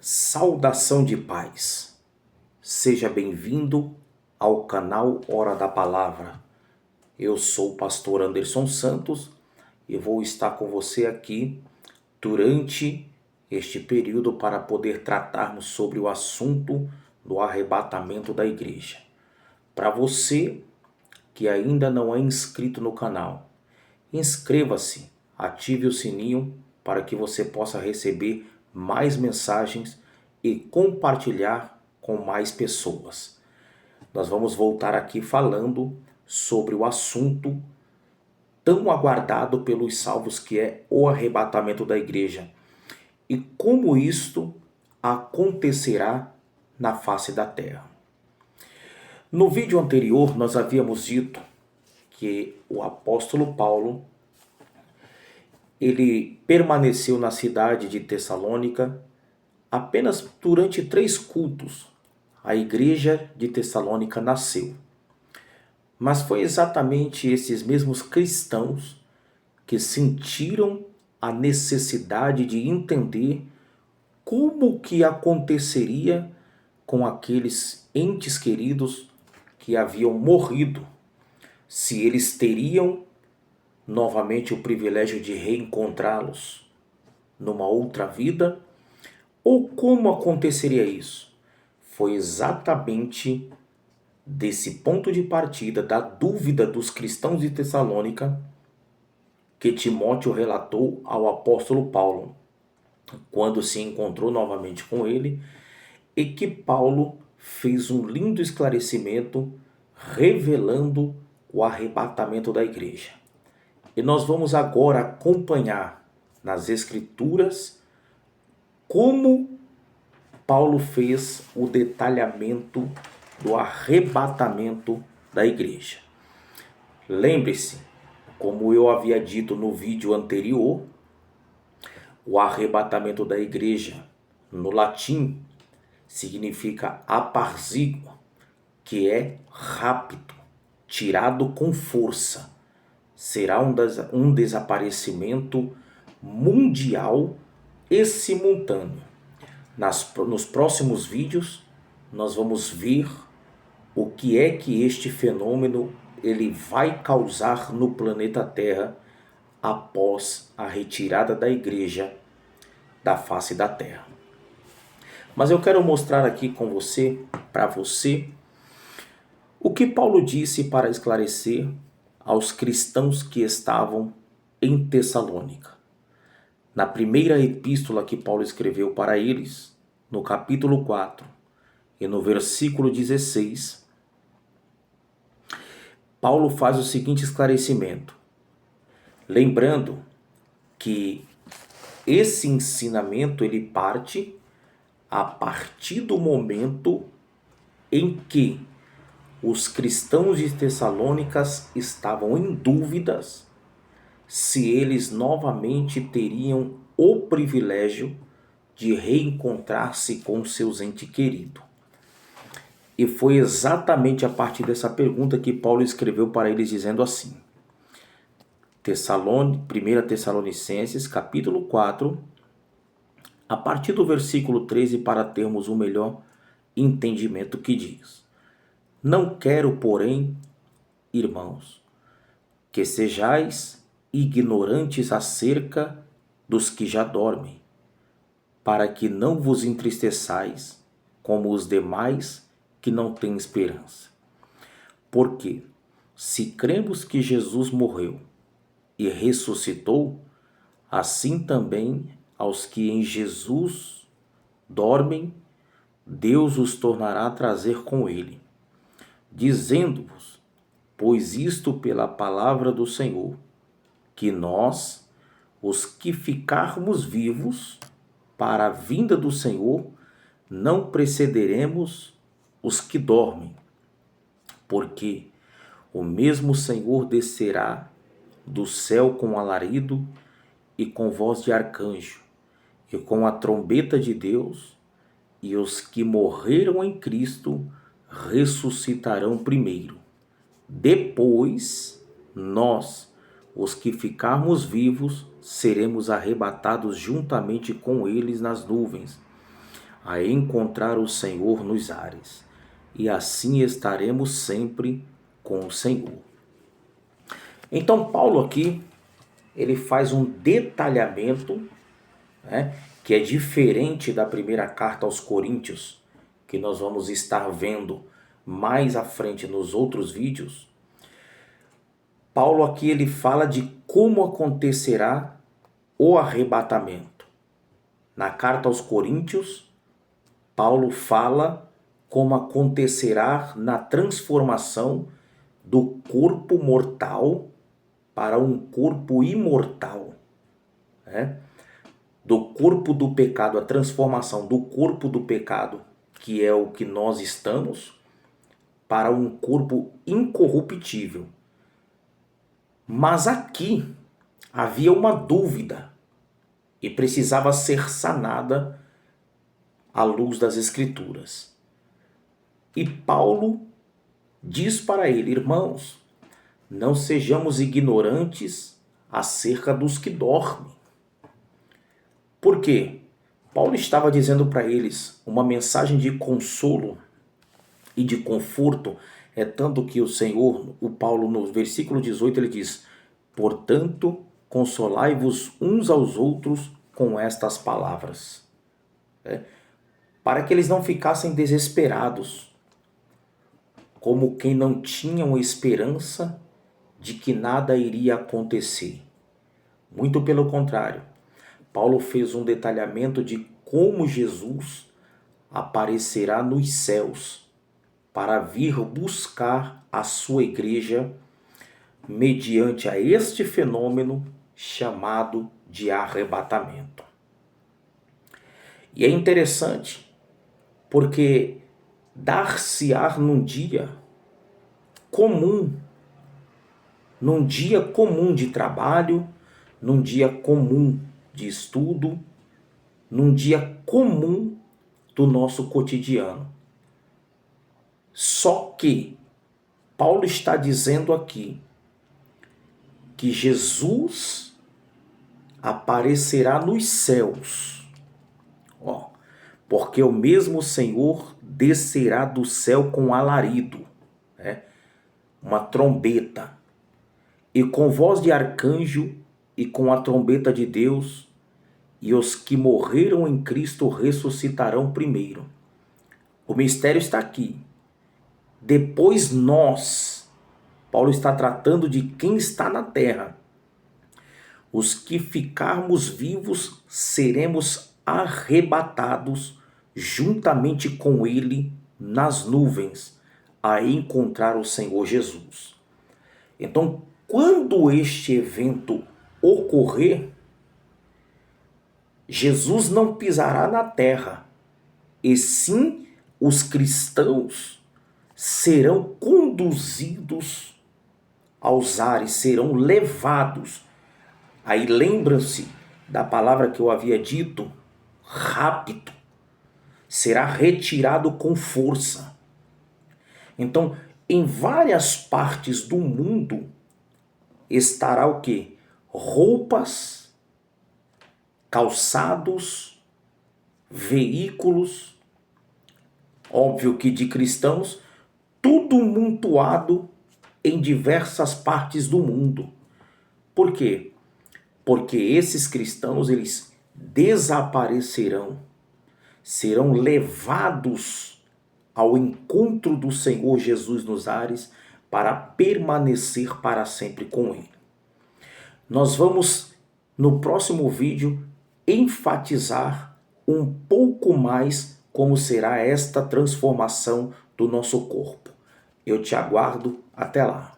Saudação de paz. Seja bem-vindo ao canal Hora da Palavra. Eu sou o pastor Anderson Santos e vou estar com você aqui durante este período para poder tratarmos sobre o assunto do arrebatamento da igreja. Para você que ainda não é inscrito no canal, inscreva-se, ative o sininho para que você possa receber mais mensagens e compartilhar com mais pessoas. Nós vamos voltar aqui falando sobre o assunto tão aguardado pelos salvos, que é o arrebatamento da igreja, e como isto acontecerá na face da terra. No vídeo anterior nós havíamos dito que o apóstolo Paulo ele permaneceu na cidade de Tessalônica apenas durante 3 cultos. A igreja de Tessalônica nasceu. Mas foi exatamente esses mesmos cristãos que sentiram a necessidade de entender como que aconteceria com aqueles entes queridos que haviam morrido, se eles teriam novamente o privilégio de reencontrá-los numa outra vida, ou como aconteceria isso. Foi exatamente desse ponto de partida, da dúvida dos cristãos de Tessalônica, que Timóteo relatou ao apóstolo Paulo, quando se encontrou novamente com ele, e que Paulo fez um lindo esclarecimento revelando o arrebatamento da igreja. E nós vamos agora acompanhar nas Escrituras como Paulo fez o detalhamento do arrebatamento da igreja. Lembre-se, como eu havia dito no vídeo anterior, o arrebatamento da igreja no latim significa aparzigo, que é rápido, tirado com força. Será um desaparecimento mundial e simultâneo. Nos próximos vídeos nós vamos ver o que é que este fenômeno ele vai causar no planeta Terra após a retirada da igreja da face da Terra. Mas eu quero mostrar aqui com você, para você, o que Paulo disse para esclarecer aos cristãos que estavam em Tessalônica. Na primeira epístola que Paulo escreveu para eles, no capítulo 4 e no versículo 16, Paulo faz o seguinte esclarecimento, lembrando que esse ensinamento ele parte a partir do momento em que os cristãos de Tessalônicas estavam em dúvidas se eles novamente teriam o privilégio de reencontrar-se com seus entes queridos. E foi exatamente a partir dessa pergunta que Paulo escreveu para eles dizendo assim, 1 Tessalonicenses capítulo 4, a partir do versículo 13, para termos um melhor entendimento, que diz: Não quero, porém, irmãos, que sejais ignorantes acerca dos que já dormem, para que não vos entristeçais como os demais que não têm esperança. Porque, se cremos que Jesus morreu e ressuscitou, assim também aos que em Jesus dormem, Deus os tornará a trazer com ele. Dizendo-vos, pois isto pela palavra do Senhor, que nós, os que ficarmos vivos para a vinda do Senhor, não precederemos os que dormem, porque o mesmo Senhor descerá do céu com alarido e com voz de arcanjo, e com a trombeta de Deus, e os que morreram em Cristo ressuscitarão primeiro. Depois, nós, os que ficarmos vivos, seremos arrebatados juntamente com eles nas nuvens, a encontrar o Senhor nos ares. E assim estaremos sempre com o Senhor. Então Paulo aqui, ele faz um detalhamento, né, que é diferente da primeira carta aos Coríntios, que nós vamos estar vendo mais à frente nos outros vídeos. Paulo aqui ele fala de como acontecerá o arrebatamento. Na carta aos Coríntios, Paulo fala como acontecerá na transformação do corpo mortal para um corpo imortal, né? Do corpo do pecado, a transformação do corpo do pecado, que é o que nós estamos, para um corpo incorruptível. Mas aqui havia uma dúvida e precisava ser sanada à luz das Escrituras. E Paulo diz para ele: irmãos, não sejamos ignorantes acerca dos que dormem. Por quê? Paulo estava dizendo para eles uma mensagem de consolo e de conforto. É tanto que o Senhor, o Paulo no versículo 18, ele diz: portanto, consolai-vos uns aos outros com estas palavras. Para que eles não ficassem desesperados, como quem não tinham esperança de que nada iria acontecer. Muito pelo contrário, Paulo fez um detalhamento de como Jesus aparecerá nos céus para vir buscar a sua igreja mediante a este fenômeno chamado de arrebatamento. E é interessante porque dar-se-á num dia comum de trabalho, num dia comum de estudo, num dia comum do nosso cotidiano. Só que Paulo está dizendo aqui que Jesus aparecerá nos céus, porque o mesmo Senhor descerá do céu com alarido, uma trombeta, e com voz de arcanjo, e com a trombeta de Deus, e os que morreram em Cristo ressuscitarão primeiro. O mistério está aqui. Depois nós, Paulo está tratando de quem está na terra. Os que ficarmos vivos seremos arrebatados juntamente com ele nas nuvens, a encontrar o Senhor Jesus. Então, quando este evento ocorrer, Jesus não pisará na terra, e sim os cristãos serão conduzidos aos ares, serão levados. Aí lembram-se da palavra que eu havia dito, rápido, será retirado com força. Então, em várias partes do mundo estará o quê? Roupas, calçados, veículos, óbvio que de cristãos, tudo montuado em diversas partes do mundo. Por quê? Porque esses cristãos, eles desaparecerão, serão levados ao encontro do Senhor Jesus nos ares para permanecer para sempre com Ele. Nós vamos, no próximo vídeo, enfatizar um pouco mais como será esta transformação do nosso corpo. Eu te aguardo. Até lá.